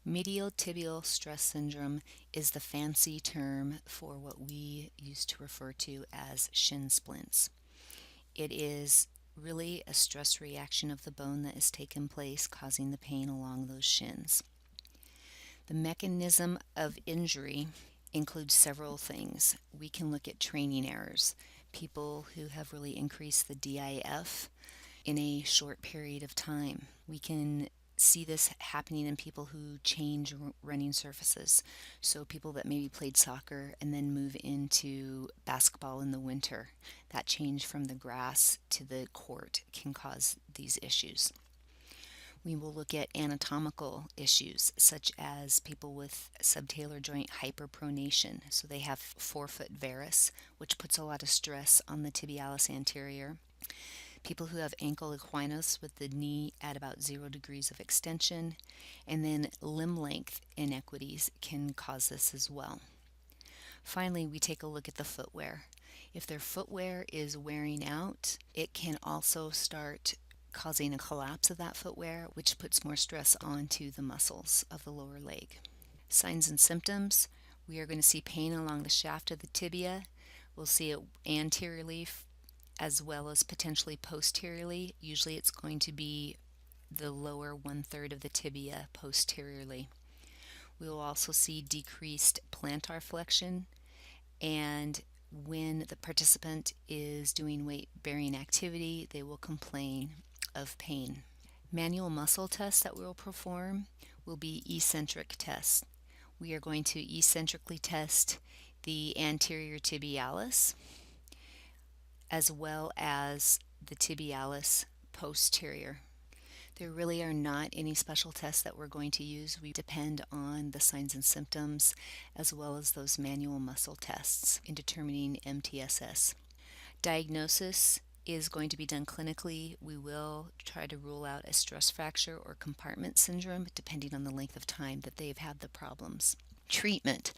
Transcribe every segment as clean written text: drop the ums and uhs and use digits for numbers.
Medial tibial stress syndrome is the fancy term for what we used to refer to as shin splints. It is really a stress reaction of the bone that has taken place, causing the pain along those shins. The mechanism of injury includes several things. We can look at training errors, people who have really increased the DIF in a short period of time. We can see this happening in people who change running surfaces. So people that maybe played soccer and then move into basketball in the winter. That change from the grass to the court can cause these issues. We will look at anatomical issues such as people with subtalar joint hyperpronation. So they have forefoot varus, which puts a lot of stress on the tibialis anterior. People who have ankle equinos with the knee at about 0 degrees of extension, and then limb length inequities can cause this as well. Finally, we take a look at the footwear. If their footwear is wearing out, it can also start causing a collapse of that footwear, which puts more stress onto the muscles of the lower leg. Signs and symptoms: we are going to see pain along the shaft of the tibia. We'll see it anteriorly as well as potentially posteriorly. Usually it's going to be the lower 1/3 of the tibia posteriorly. We will also see decreased plantar flexion, and when the participant is doing weight-bearing activity, they will complain of pain. Manual muscle tests that we will perform will be eccentric tests. We are going to eccentrically test the anterior tibialis as well as the tibialis posterior. There really are not any special tests that we're going to use. We depend on the signs and symptoms as well as those manual muscle tests in determining MTSS. Diagnosis is going to be done clinically. We will try to rule out a stress fracture or compartment syndrome depending on the length of time that they've had the problems. Treatment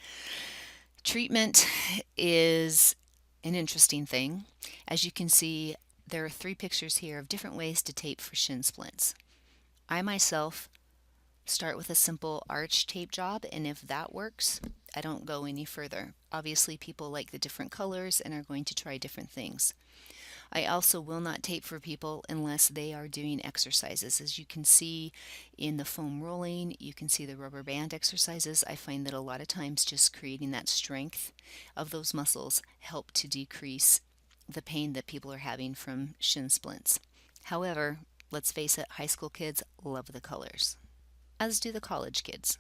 is an interesting thing. As you can see, there are 3 pictures here of different ways to tape for shin splints. I myself start with a simple arch tape job, and if that works, I don't go any further. Obviously, people like the different colors and are going to try different things. I also will not tape for people unless they are doing exercises. As you can see in the foam rolling, you can see the rubber band exercises. I find that a lot of times just creating that strength of those muscles help to decrease the pain that people are having from shin splints. However, let's face it, high school kids love the colors, as do the college kids.